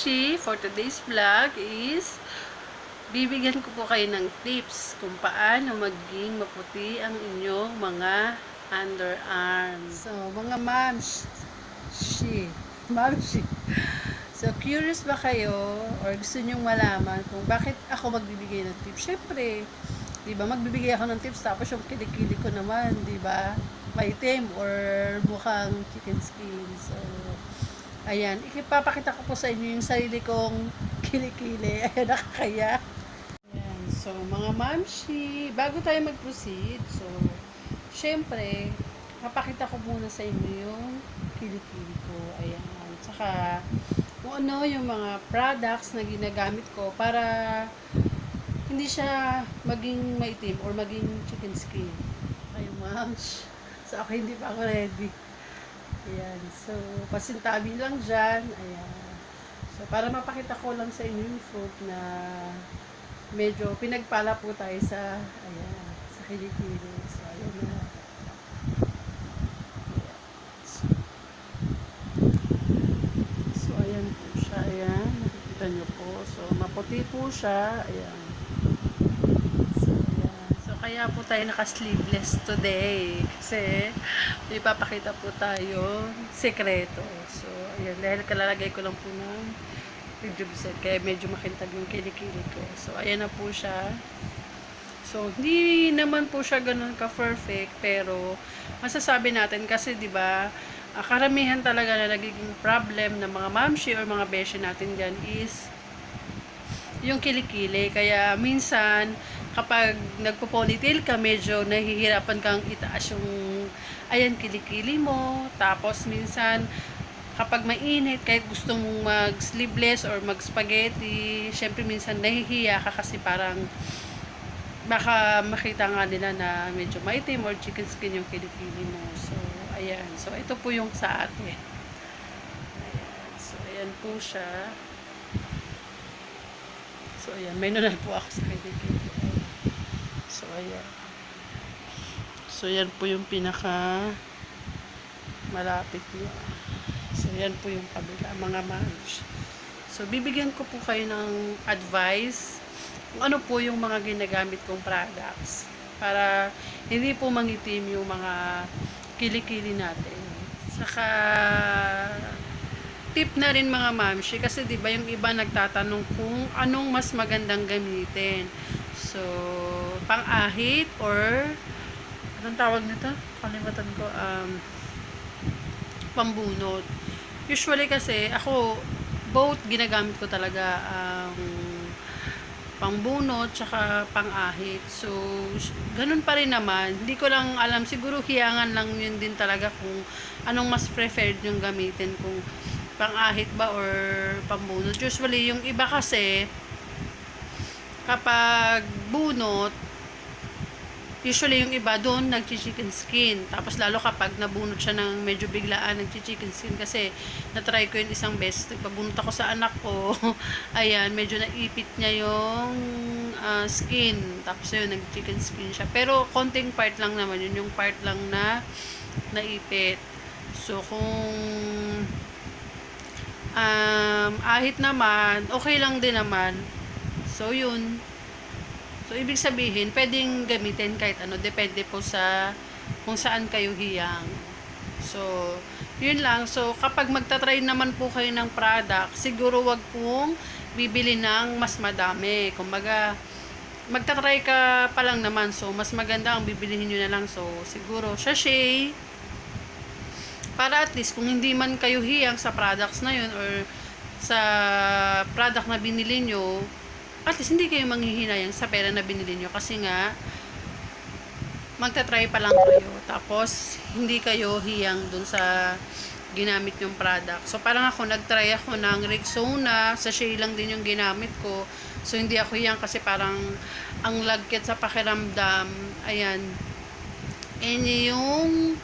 Mamshi, for today's vlog is bibigyan ko po kayo ng tips kung paano maging maputi ang inyong mga underarms. So, mga mamshi. So, curious ba kayo or gusto nyong malaman kung bakit ako magbibigay ng tips? Syempre, di ba, magbibigay ako ng tips tapos yung kilikili ko naman, di ba, maitim or mukhang chicken skin. So, ayan, ipapakita ko po sa inyo yung sarili kong kilikili. Ayan, nakakaya. Ayan, so mga mamshi, bago tayo mag-proceed, so, syempre, papakita ko muna sa inyo yung kilikili ko. Ayan, tsaka, kung ano yung mga products na ginagamit ko para hindi siya maging maitim or maging chicken skin. Ayun, mamsh. So, ako hindi pa ako ready. Ayan. So, pasintabi lang dyan. Ayan. So, para mapakita ko lang sa inyo yung fruit na medyo pinagpala po tayo sa, ayan, sa kilikili. So, ayan na. So, ayan po siya. Ayan. Nakikita nyo po. So, maputi po siya. Ayan. So, ayan. So, kaya po tayo naka-sleeveless today. Kasi, may papakita po tayo sekreto. So, ayan. Dahil kalalagay ko lang po ng rejuveset. Kaya medyo makintag yung kilikili ko. So, ayan na po siya. So, hindi naman po siya ganun ka-perfect. Pero, masasabi natin kasi, di ba, karamihan talaga na nagiging problem ng mga mamshi or mga beshi natin dyan is yung kilikili. Kaya, minsan, kapag nagpo-ponytail ka, medyo nahihirapan kang itaas yung ayan, kilikili mo. Tapos, minsan, kapag mainit, kahit gusto mong mag-sleeveless or mag-spaghetti, syempre, minsan, nahihiya ka kasi parang baka makita nga nila na medyo maitim or chicken skin yung kilikili mo. So, ayan. So, ito po yung sa atin. Ayan. So, ayan po siya. So, ayan. May nunal po ako sa kilikili. So, ayan. So, yan po yung pinaka malapit niya. So, yan po yung kabila, mga mams. So, bibigyan ko po kayo ng advice kung ano po yung mga ginagamit kong products para hindi po mangitim yung mga kilikili natin. Saka, tip na rin mga mamshi kasi 'di ba yung iba nagtatanong kung anong mas magandang gamitin. So, pang-ahit or anong tawag nito? Kalimutan ko. Pambunot. Usually kasi ako both ginagamit ko talaga ang pangbunot tsaka pang-ahit. So, ganun pa rin naman. Hindi ko lang alam. Siguro hiyangan lang yun din talaga kung anong mas preferred yung gamitin. Kung pang-ahit ba or pambunot. Usually, yung iba kasi kapag bunot, usually yung iba doon nagchi-chicken skin. Tapos lalo kapag nabunot siya ng medyo biglaan, nagchi-chicken skin. Kasi natry ko yun isang beses. Nagpabunot ako sa anak ko. Ayan, medyo naipit niya yung skin. Tapos yun, nag-chicken skin siya. Pero konting part lang naman yun. Yung part lang na naipit. So kung ahit naman, okay lang din naman. So yun. So, ibig sabihin, pwedeng gamitin kahit ano. Depende po sa kung saan kayo hiyang. So, yun lang. So, kapag magta-try naman po kayo ng product, siguro wag pong bibili ng mas madami. Kumbaga, magta-try ka pa lang naman. So, mas maganda ang bibilihin nyo na lang. So, siguro, sachet. Para at least, kung hindi man kayo hiyang sa products na yun or sa product na binili nyo, at least hindi kayo manghihinayang sa pera na binili nyo kasi nga magta-try pa lang kayo tapos hindi kayo hiyang dun sa ginamit yung product. So parang ako nag-try ako ng Rexona, sachet lang din yung ginamit ko. So hindi ako hiyang kasi parang ang lagkit sa pakiramdam. Ayan. And yung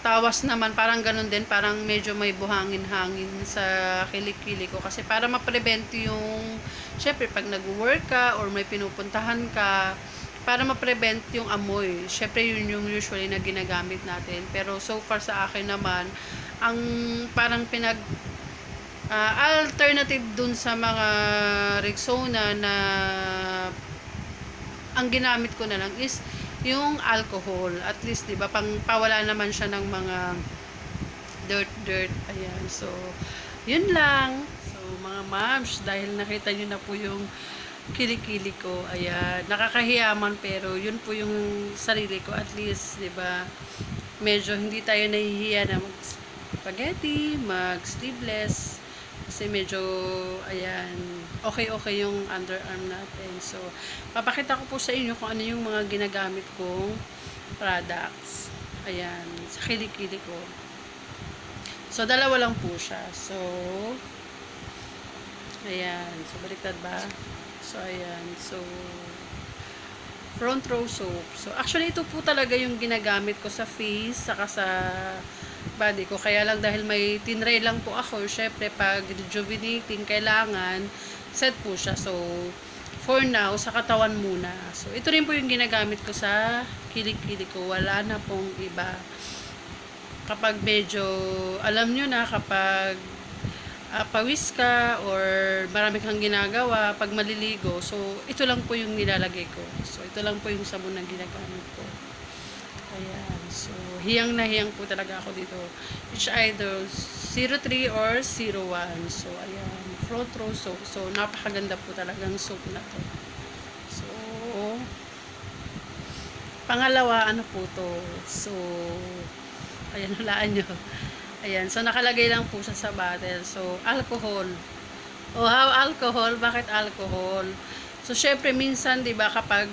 tawas naman, parang ganun din, parang medyo may buhangin-hangin sa kilikili ko. Kasi para ma-prevent yung, syempre, pag nag-work ka or may pinupuntahan ka, para ma-prevent yung amoy. Syempre, yun yung usually na ginagamit natin. Pero so far sa akin naman, ang parang Alternative dun sa mga Rexona na ang ginamit ko na lang is yung alcohol. At least, di ba, pang pawala naman siya ng mga dirt. Ayan. So, yun lang. So, mga moms, dahil nakita nyo na po yung kilikili ko. Ayan. Nakakahiyaman pero yun po yung sarili ko. At least, di ba, medyo hindi tayo nahihiya na mag-spaghetti, mag-sleeveless. Kasi medyo, ayan, okay yung underarm natin. So, papakita ko po sa inyo kung ano yung mga ginagamit kong products. Ayan, sa kilikili ko. So, dalawa lang po siya. So, ayan. So, baliktad ba? So, ayan. So, front row soap. So, actually, ito po talaga yung ginagamit ko sa face, saka sa body ko. Kaya lang dahil may tinray lang po ako, syempre pag rejuvenating, kailangan set po siya. So, for now, sa katawan muna. So, ito rin po yung ginagamit ko sa kilikili ko. Wala na pong iba. Kapag medyo, alam nyo na, kapag pawis ka or marami kang ginagawa pag maliligo, so ito lang po yung nilalagay ko. So ito lang po yung sabon na ginagamit ko. Ayan. So hiyang na hiyang po talaga ako dito. It's either 03 or 01. So ayan, front row soap. So napakaganda po talagang soap na to. So pangalawa, ano po to? So ayan, hulaan nyo. Ayan, so nakalagay lang po siya sa bottle. So, alcohol. Oh, how alcohol? Bakit alcohol? So, syempre, minsan, di ba, kapag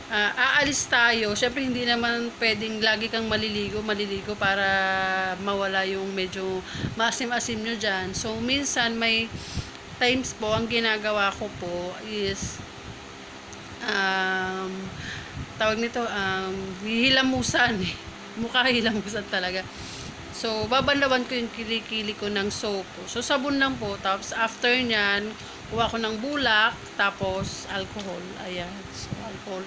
aalis tayo, syempre, hindi naman pwedeng lagi kang maliligo para mawala yung medyo maasim-asim nyo dyan. So, minsan, may times po, ang ginagawa ko po is, tawag nito, hilamusan. Mukha hilamusan talaga. So, babanlawan ko yung kilikili ko ng soap. So, sabon lang po. Tapos, after nyan, kuha ko ng bulak. Tapos, alcohol. Ayan. So, alcohol.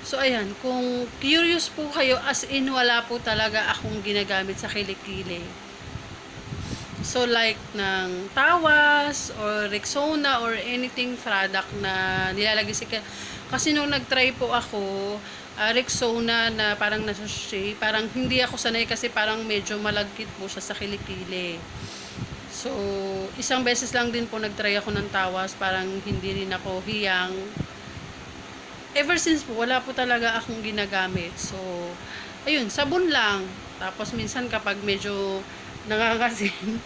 So, ayan. Kung curious po kayo, as in, wala po talaga akong ginagamit sa kilikili. So, like, ng Tawas, or Rexona, or anything product na nilalagay si kasi nung nag-try po ako, Rexona na parang nasa shea, parang hindi ako sanay kasi parang medyo malagkit po siya sa kilikili. So, isang beses lang din po nag-try ako ng Tawas, parang hindi rin ako hiyang. Ever since po, wala po talaga akong ginagamit. So, ayun, sabon lang. Tapos minsan kapag medyo nangangasin,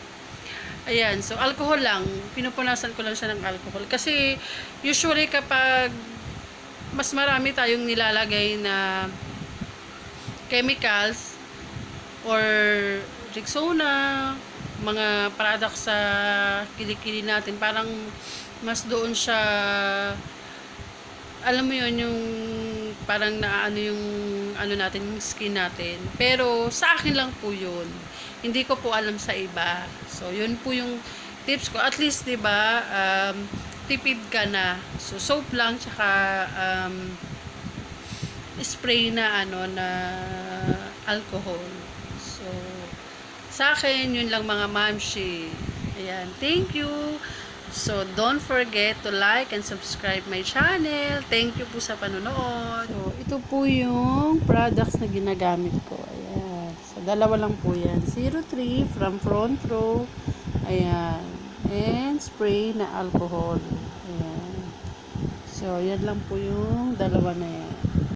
ayan, so alcohol lang. Pinupunasan ko lang siya ng alcohol. Kasi usually kapag mas marami tayong nilalagay na chemicals or Rexona, mga products sa kilikili natin, parang mas doon siya, alam mo yun, yung parang naano yung ano natin, yung skin natin. Pero sa akin lang po yun. Hindi ko po alam sa iba. So, yun po yung tips ko. At least, diba, tipid ka na. So, soap lang, tsaka spray na ano na alcohol. So, sa akin, yun lang mga mamshi. Ayan, thank you. So, don't forget to like and subscribe my channel. Thank you po sa panonood. So, ito po yung products na ginagamit ko. Ayan. So, dalawa lang po yan. 03 from front row. Ayan. And spray na alcohol. Ayan. So, yan lang po yung dalawa na yan.